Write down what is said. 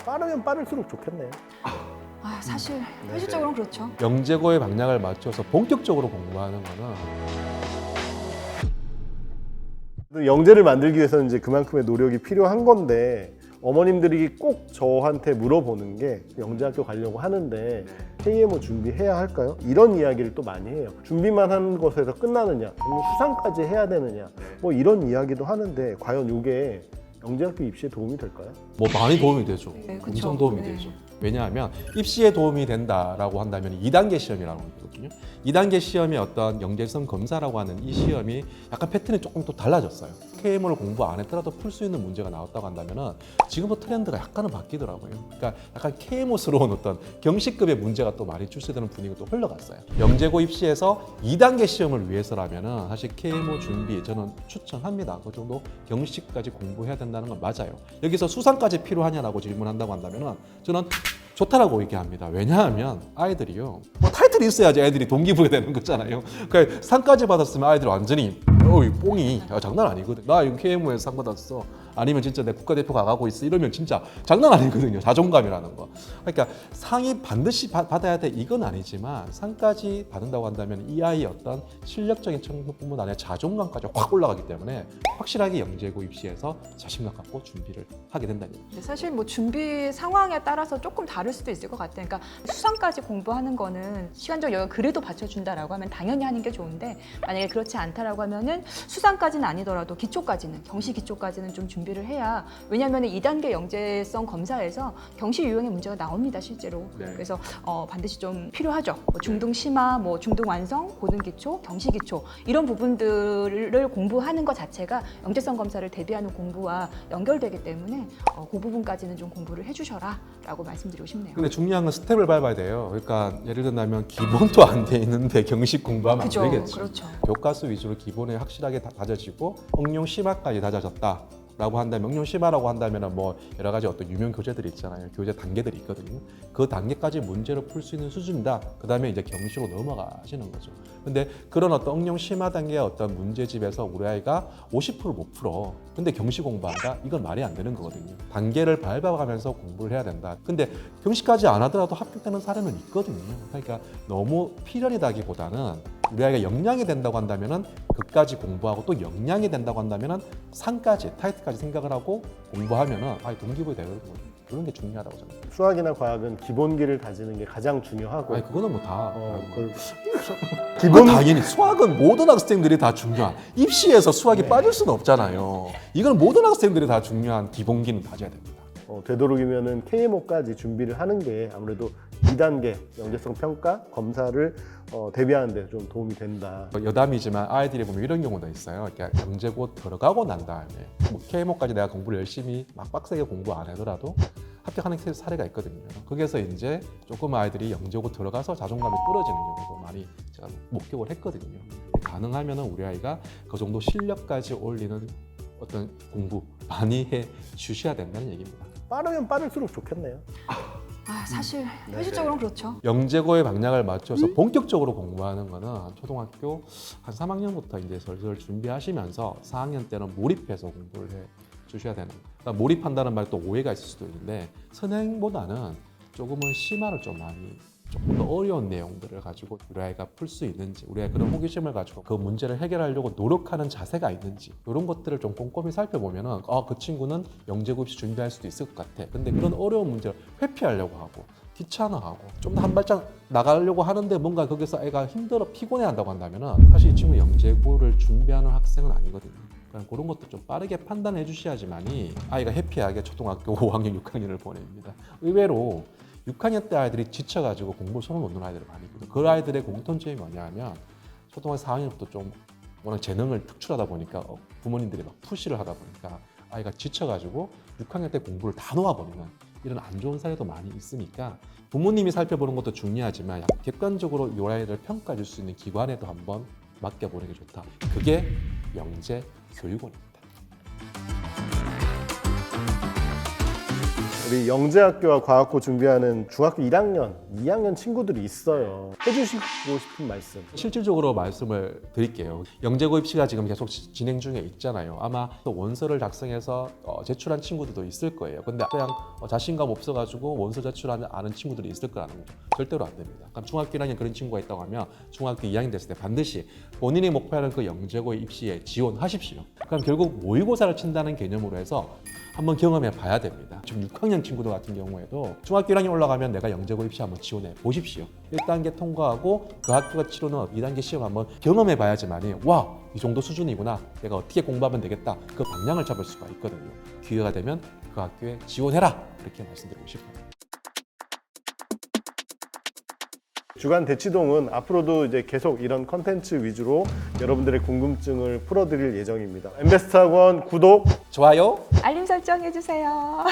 빠르면 빠를수록 좋겠네요. 사실 현실적으로는 그렇죠. 영재고의 방향을 맞춰서 본격적으로 공부하는 거는 영재를 만들기 위해서는 이제 그만큼의 노력이 필요한 건데 어머님들이 꼭 저한테 물어보는 게 영재학교 가려고 하는데 KMO 준비해야 할까요? 이런 이야기를 또 많이 해요. 준비만 하는 것에서 끝나느냐, 아니면 수상까지 해야 되느냐, 뭐 이런 이야기도 하는데 과연 이게 영재학교 입시에 도움이 될까요? 뭐 많이 도움이 되죠. 네, 그쵸. 엄청 도움이 네. 되죠. 왜냐하면 입시에 도움이 된다라고 한다면 2단계 시험이라고 있거든요. 2단계 시험의 어떤 영재성 검사라고 하는 이 시험이 약간 패턴이 조금 또 달라졌어요. KMO를 공부 안 했더라도 풀 수 있는 문제가 나왔다고 한다면은 지금부터 트렌드가 약간은 바뀌더라고요. 그러니까 약간 KMO스러운 어떤 경시급의 문제가 또 많이 출시되는 분위기가 또 흘러갔어요. 영재고 입시에서 2단계 시험을 위해서라면은 사실 KMO 준비 저는 추천합니다. 그 정도 경시까지 공부해야 된다는 건 맞아요. 여기서 수상까지 필요하냐라고 질문한다고 한다면은 저는 좋다라고 얘기합니다. 왜냐하면 아이들이요, 뭐 타이틀이 있어야지 애들이 동기부여 되는 거잖아요. 그러니까 상까지 받았으면 아이들이 완전히 어이 뽕이 장난 아니거든. 나 이거 KMO에서 상 받았어. 아니면 진짜 내 국가대표 가고 있어. 이러면 진짜 장난 아니거든요. 자존감이라는 거. 그러니까 상이 반드시 받아야 돼 이건 아니지만 상까지 받는다고 한다면 이 아이의 어떤 실력적인 측면뿐만 아니라 자존감까지 확 올라가기 때문에 확실하게 영재고 입시에서 자신감 갖고 준비를 하게 된다는 얘기죠. 사실 뭐 준비 상황에 따라서 조금 다를 수도 있을 것 같아요. 그러니까 수상까지 공부하는 거는 시간적 여유 그래도 받쳐준다라고 하면 당연히 하는 게 좋은데 만약에 그렇지 않다라고 하면은 수상까지는 아니더라도 기초까지는 경시 기초까지는 좀 준비를 해야 왜냐하면 2단계 영재성 검사에서 경시 유형의 문제가 나옵니다 실제로. 네. 그래서 반드시 좀 필요하죠. 뭐 중등 심화, 뭐 중등 완성, 고등 기초, 경시 기초 이런 부분들을 공부하는 것 자체가 영재성 검사를 대비하는 공부와 연결되기 때문에 그 부분까지는 좀 공부를 해주셔라라고 말씀드리고 싶네요. 근데 중요한 건 스텝을 밟아야 돼요. 그러니까 예를 들면 기본도 안 돼 있는데 경식 공부하면 그죠, 안 되겠죠. 그렇죠. 교과서 위주로 기본에 확실하게 다져지고 응용 심화까지 다져졌다. 라고 한다면 응용 심화라고 한다면 뭐 여러 가지 어떤 유명 교재들이 있잖아요. 교재 단계들이 있거든요. 그 단계까지 문제를 풀 수 있는 수준이다. 그다음에 이제 경시로 넘어가시는 거죠. 근데 그런 어떤 응용 심화 단계의 어떤 문제집에서 우리 아이가 50%못 풀어. 근데 경시 공부한다? 이건 말이 안 되는 거거든요. 단계를 밟아가면서 공부를 해야 된다. 근데 경시까지 안 하더라도 합격되는 사례는 있거든요. 그러니까 너무 필연이다기보다는 우리 아이가 역량이 된다고 한다면은 그까지 공부하고 또 역량이 된다고 한다면은 상까지 타이틀까지 생각을 하고 공부하면은 아이 동기부여 되거든요. 그런 게 중요하다고 생각해요. 수학이나 과학은 기본기를 다지는 게 가장 중요하고 아니 그거는 뭐 다. 그걸 기본 당연히 수학은 모든 학생들이 다 중요한 입시에서 수학이 네. 빠질 수는 없잖아요. 이건 모든 학생들이 다 중요한 기본기는 다져야 됩니다. 되도록이면은 KMO까지 준비를 하는 게 아무래도 2단계 영재성 평가 검사를 대비하는 데 좀 도움이 된다. 여담이지만 아이들이 보면 이런 경우도 있어요. 그러니까 영재고 들어가고 난 다음에 뭐 KMO까지 내가 공부를 열심히 막 빡세게 공부 안 하더라도 합격하는 사례가 있거든요. 거기서 이제 조금 아이들이 영재고 들어가서 자존감이 떨어지는 경우도 많이 제가 목격을 했거든요. 가능하면은 우리 아이가 그 정도 실력까지 올리는 어떤 공부 많이 해 주셔야 된다는 얘기입니다. 빠르면 빠를수록 좋겠네요. 사실 현실적으로는 그렇죠. 영재고의 방향을 맞춰서 본격적으로 공부하는 거는 초등학교 한 3학년부터 이제 슬슬 준비하시면서 4학년 때는 몰입해서 공부를 해 주셔야 되는 거예요. 그러니까 몰입한다는 말이 또 오해가 있을 수도 있는데 선행보다는 조금은 심화를 좀 많이 조금 더 어려운 내용들을 가지고 우리 아이가 풀 수 있는지 우리 아이가 그런 호기심을 가지고 그 문제를 해결하려고 노력하는 자세가 있는지 이런 것들을 좀 꼼꼼히 살펴보면은 그 친구는 영재고 입시 준비할 수도 있을 것 같아. 근데 그런 어려운 문제를 회피하려고 하고 귀찮아하고 좀 더 한 발짝 나가려고 하는데 뭔가 거기서 애가 힘들어 피곤해한다고 한다면은 사실 이 친구 영재고를 준비하는 학생은 아니거든요. 그러니까 그런 것도 좀 빠르게 판단해 주셔야지만이 아이가 해피하게 초등학교 5학년, 6학년을 보냅니다. 의외로 6학년 때 아이들이 지쳐가지고 공부 손을 놓는 아이들이 많이 있거든요. 그 아이들의 공통점이 뭐냐면 초등학교 4학년부터 좀 워낙 재능을 특출하다 보니까 부모님들이 막 푸시를 하다 보니까 아이가 지쳐가지고 6학년 때 공부를 다 놓아버리는 이런 안 좋은 사례도 많이 있으니까 부모님이 살펴보는 것도 중요하지만 객관적으로 이 아이를 평가해 줄 수 있는 기관에도 한번 맡겨보는 게 좋다. 그게 영재교육원입니다. 우리 영재학교와 과학고 준비하는 중학교 1학년, 2학년 친구들이 있어요. 해주시고 싶은 말씀. 실질적으로 말씀을 드릴게요. 영재고 입시가 지금 계속 진행 중에 있잖아요. 아마 또 원서를 작성해서 제출한 친구들도 있을 거예요. 근데 그냥 자신감 없어가지고 원서 제출하지 않은 친구들이 있을 거라는 거죠. 절대로 안 됩니다. 그럼 중학교 1학년 그런 친구가 있다고 하면 중학교 2학년 됐을 때 반드시 본인이 목표하는 그 영재고 입시에 지원하십시오. 그럼 결국 모의고사를 친다는 개념으로 해서 한번 경험해 봐야 됩니다. 지금 6학년 친구들 같은 경우에도 중학교 1학년 올라가면 내가 영재고 입시 한번 지원해 보십시오. 1단계 통과하고 그 학교가 치르는 2단계 시험 한번 경험해 봐야지만이 와, 이 정도 수준이구나. 내가 어떻게 공부하면 되겠다. 그 방향을 잡을 수가 있거든요. 기회가 되면 그 학교에 지원해라. 이렇게 말씀드리고 싶어요. 주간 대치동은 앞으로도 이제 계속 이런 컨텐츠 위주로 여러분들의 궁금증을 풀어드릴 예정입니다. 엠베스트 학원 구독, 좋아요. 알림 설정 해주세요.